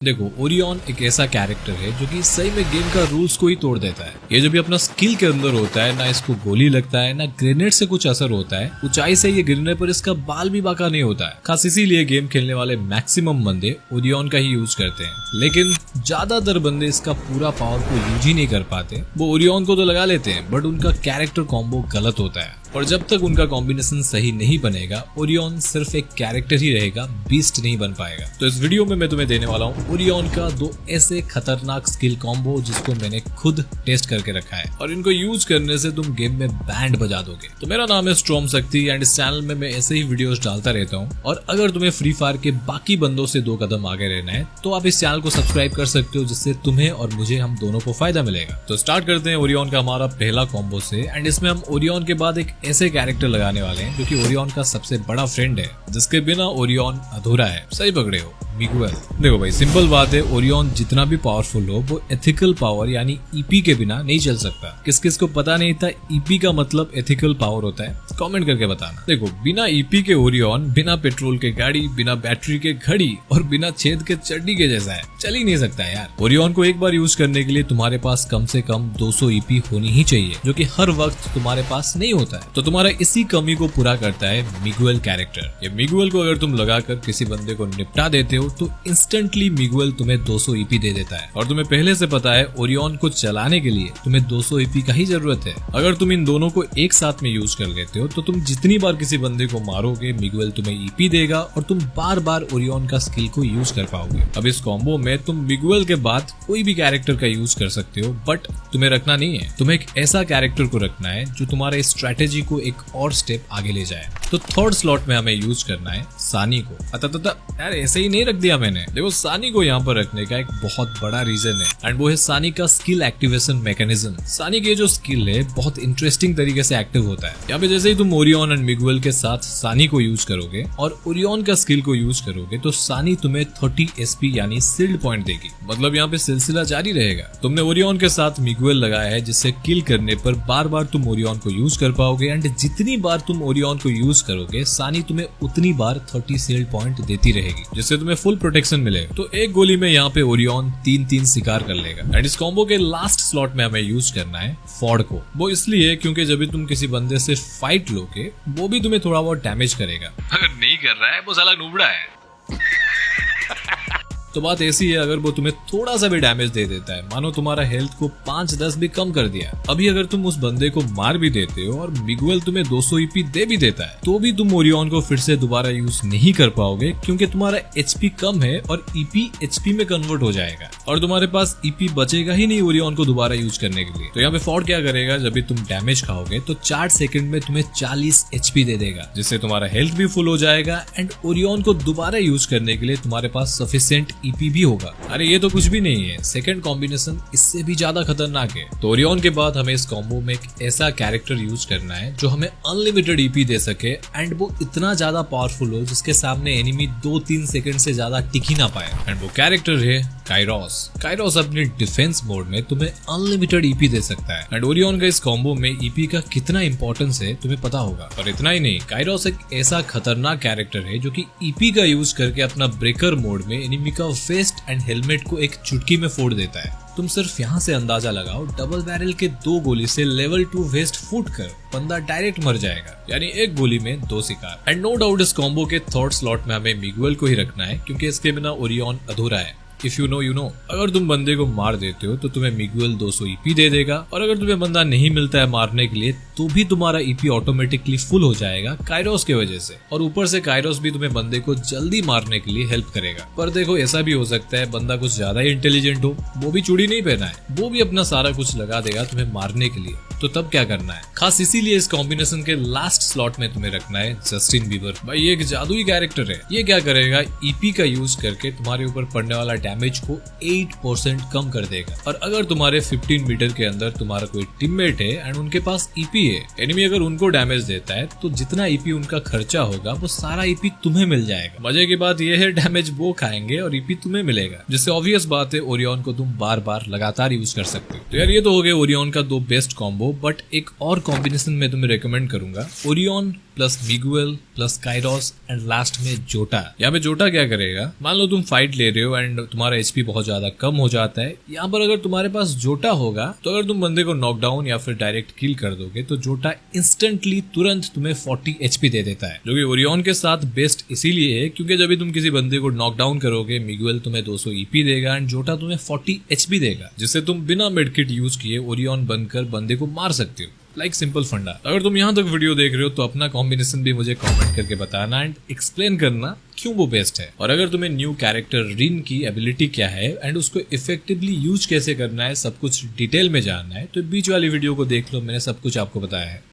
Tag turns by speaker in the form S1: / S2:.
S1: देखो, ओरियन एक ऐसा कैरेक्टर है जो कि सही में गेम का रूल्स को ही तोड़ देता है। ये जो भी अपना स्किल के अंदर होता है, ना इसको गोली लगता है ना ग्रेनेड से कुछ असर होता है। ऊंचाई से ये गिरने पर इसका बाल भी बाका नहीं होता है। खास इसीलिए गेम खेलने वाले मैक्सिमम बंदे ओरियन का ही यूज करते हैं, लेकिन ज्यादातर बंदे इसका पूरा पावर को यूज ही नहीं कर पाते। वो ओरियन को तो लगा लेते हैं, बट उनका कैरेक्टर कॉम्बो गलत होता है और जब तक उनका कॉम्बिनेशन सही नहीं बनेगा, ओरियन सिर्फ एक कैरेक्टर ही रहेगा, बीस्ट नहीं बन पाएगा। तो इस वीडियो में मैं तुम्हें देने वाला हूँ ओरियन का 2 ऐसे खतरनाक स्किल कॉम्बो जिसको मैंने खुद टेस्ट करके रखा है और इनको यूज करने से तुम गेम में बैंड बजा दोगे। तो मेरा नाम है स्ट्रॉम शक्ति एंड इस चैनल में मैं ऐसे ही वीडियोस डालता रहता हूँ। और अगर तुम्हें फ्री फायर के बाकी बंदों से 2 कदम आगे रहना है तो आप इस चैनल को सब्सक्राइब कर सकते हो, जिससे तुम्हें और मुझे हम दोनों को फायदा मिलेगा। तो स्टार्ट करते हैं ओरियन का हमारा पहला कॉम्बो से। एंड इसमें हम ओरियन के बाद एक ऐसे कैरेक्टर लगाने वाले हैं जो कि ओरियन का सबसे बड़ा फ्रेंड है, जिसके बिना ओरियन अधूरा है। सही पकड़े हो, मिगुएल। देखो भाई, सिंपल बात है, ओरियन जितना भी पावरफुल हो वो एथिकल पावर यानी ईपी के बिना नहीं चल सकता। किस किस को पता नहीं था ईपी का मतलब एथिकल पावर होता है, कमेंट करके बताना। देखो, बिना ईपी के ओरियन बिना पेट्रोल के गाड़ी, बिना बैटरी के घड़ी और बिना छेद के चड्डी के जैसा है, चल ही नहीं सकता यार। ओरियन को एक बार यूज करने के लिए तुम्हारे पास कम से कम 200 ईपी होनी ही चाहिए, जो कि हर वक्त तुम्हारे पास नहीं होता है। तो तुम्हारा इसी कमी को पूरा करता है मिगुएल कैरेक्टर। ये मिगुएल को अगर तुम लगाकर किसी बंदे को निपटा देते हो तो इंस्टेंटली मिगुएल तुम्हें 200 ईपी दे देता है। और तुम्हें पहले से पता है ओरियन को चलाने के लिए तुम्हें 200 ईपी का ही जरूरत है। अगर तुम इन दोनों को एक साथ में यूज कर लेते हो तो तुम जितनी बार किसी बंदे को मारोगे मिगुएल तुम्हें ईपी देगा और तुम बार बार ओरियन का स्किल को यूज कर पाओगे। अब इस कॉम्बो में तुम मिगुएल के बाद कोई भी कैरेक्टर का यूज कर सकते हो, बट तुम्हें रखना नहीं है। तुम्हें एक ऐसा कैरेक्टर को रखना है जो तुम्हारे स्ट्रेटेजी को एक और स्टेप आगे ले जाए। तो थर्ड स्लॉट में हमें यूज करना है सानी को। यार ऐसे ही नहीं रख दिया मैंने। देखो, सानी को यहाँ पर रखने का एक बहुत बड़ा रीजन है एंड वो है सानी का स्किल एक्टिवेशन मैकेनिज्म। सानी की जो स्किल है बहुत इंटरेस्टिंग तरीके से एक्टिव होता है। यहाँ पे जैसे ही तुम ओरियन एंड मिगुएल के साथ सानी को यूज करोगे और ओरियन का स्किल को यूज करोगे तो सानी तुम्हें 30 एसपी यानी सील्ड पॉइंट देगी। मतलब यहाँ पे सिलसिला जारी रहेगा। तुमने ओरियन के साथ मिगुएल लगाया है, जिससे किल करने पर बार बार तुम ओरियन को यूज कर पाओगे एंड जितनी बार तुम ओरियन को यूज करोगे सानी तुम्हें उतनी बार 30 सील्ड पॉइंट देती रहेगी, जिससे तुम्हें फुल प्रोटेक्शन मिलेगा। तो एक गोली में यहाँ पे ओरियन 3-3 शिकार कर लेगा। एंड इस कॉम्बो के लास्ट स्लॉट में हमें यूज करना है फॉर्ड को। वो इसलिए क्योंकि जब भी तुम किसी बंदे से फाइट लोगे वो भी तुम्हें थोड़ा बहुत डैमेज करेगा। अगर नहीं कर रहा है वो साला नूबड़ा है। तो बात ऐसी है, अगर वो तुम्हें थोड़ा सा भी डैमेज दे देता है, मानो तुम्हारा हेल्थ को 5-10 भी कम कर दिया, अभी अगर तुम उस बंदे को मार भी देते हो और मिगुएल तुम्हें 200 ईपी दे भी देता है, तो भी तुम ओरियन को फिर से दोबारा यूज नहीं कर पाओगे, क्योंकि तुम्हारा एचपी कम है और ईपी एचपी में कन्वर्ट हो जाएगा और तुम्हारे पास ईपी बचेगा ही नहीं ओरियन को दोबारा यूज करने के लिए। तो यहाँ पे फॉर्ड क्या करेगा, जब भी तुम डैमेज खाओगे तो 4 सेकंड में तुम्हें 40 एचपी दे देगा, जिससे तुम्हारा हेल्थ भी फुल हो जाएगा एंड ओरियन को दोबारा यूज करने के लिए तुम्हारे पास सफिशिएंट ईपी भी होगा। अरे ये तो कुछ भी नहीं है, सेकंड कॉम्बिनेशन इससे भी ज्यादा खतरनाक है। तो ओरियन के बाद हमें इस कॉम्बो में एक ऐसा कैरेक्टर यूज करना है जो हमें अनलिमिटेड ईपी दे सके एंड वो इतना ज्यादा पावरफुल हो जिसके सामने एनिमी 2-3 सेकंड से ज्यादा टिक ही ना पाए। एंड वो कैरेक्टर है काइरोस। काइरोस अपने डिफेंस मोड में तुम्हें अनलिमिटेड ईपी दे सकता है एंड ओरियन का इस कॉम्बो में ईपी का कितना इंपॉर्टेंस है तुम्हें पता होगा। और इतना ही नहीं, काइरोस एक ऐसा खतरनाक कैरेक्टर है जो कि ईपी का यूज करके अपना ब्रेकर मोड में एनिमी का वेस्ट एंड हेलमेट को एक चुटकी में फोड़ देता है। तुम सिर्फ यहाँ से अंदाजा लगाओ, डबल बैरल के 2 गोली से लेवल 2 वेस्ट फूट कर बंदा डायरेक्ट मर जाएगा, यानी एक गोली में 2 शिकार। एंड नो डाउट इस कॉम्बो के थर्ड स्लॉट में हमें मिगुएल को ही रखना है, क्योंकि इसके बिना ओरियन अधूरा है। If you know you know. अगर तुम बंदे को मार देते हो तो तुम्हें मिगुएल 200 ईपी दे देगा और अगर तुम्हें बंदा नहीं मिलता है मारने के लिए तो भी तुम्हारा ईपी ऑटोमेटिकली फुल हो जाएगा काइरोस की वजह से। और ऊपर से काइरोस भी तुम्हें बंदे को जल्दी मारने के लिए हेल्प करेगा। पर देखो, ऐसा भी हो सकता है बंदा कुछ ज्यादा ही इंटेलिजेंट हो, वो भी चूड़ी नहीं पहना है, वो भी अपना सारा कुछ लगा देगा तुम्हें मारने के लिए। तो तब क्या करना है? खास इसीलिए इस कॉम्बिनेशन के लास्ट स्लॉट में तुम्हें रखना है जस्टिन बीबर। भाई ये एक जादुई कैरेक्टर है। ये क्या करेगा, ईपी का यूज करके तुम्हारे ऊपर पड़ने वाला डैमेज को 8% कम कर देगा। और अगर तुम्हारे 15 मीटर के अंदर तुम्हारा कोई टीममेट है एंड उनके पास ईपी है, एनिमी अगर उनको डैमेज देता है तो जितना ईपी उनका खर्चा होगा वो सारा ईपी तुम्हें मिल जाएगा। मजे की बात यह है, डैमेज वो खाएंगे और ईपी तुम्हें मिलेगा, जिससे ऑब्वियस बात है ओरियन को तुम बार बार लगातार यूज कर सकते हो। तो यार ये तो हो गया ओरियन का 2 बेस्ट कॉम्बो, बट एक और कॉम्बिनेशन मैं तुम्हें रेकमेंड करूंगा, Orion plus Miguel plus Kairos and last में जोटा। यहाँ पे जोटा क्या करेगा, मान लो तुम फाइट ले रहे हो एंड तुम्हारा एचपी बहुत ज्यादा कम हो जाता है। यहाँ पर अगर तुम्हारे पास जोटा होगा तो अगर तुम बंदे को नॉकडाउन या फिर डायरेक्ट किल कर दोगे तो जोटा इंस्टेंटली तुरंत तुम्हें 40 एचपी दे देता है, जो कि ओरियन के साथ बेस्ट इसीलिए है क्योंकि जब भी तुम किसी बंदे को नॉकडाउन करोगे मिगुएल तुम्हें 200 ईपी देगा एंड जोटा तुम्हें 40 एचपी देगा, जिससे तुम बिना मेडकिट यूज किए ओरियन बनकर बंदे को मार सकते हो। लाइक सिंपल फंडा। अगर तुम यहाँ तक वीडियो देख रहे हो तो अपना कॉम्बिनेशन भी मुझे कमेंट करके बताना एंड एक्सप्लेन करना क्यों वो बेस्ट है। और अगर तुम्हें न्यू कैरेक्टर रिन की एबिलिटी क्या है एंड उसको इफेक्टिवली यूज कैसे करना है, सब कुछ डिटेल में जानना है तो बीच वाली वीडियो को देख लो, मैंने सब कुछ आपको बताया है।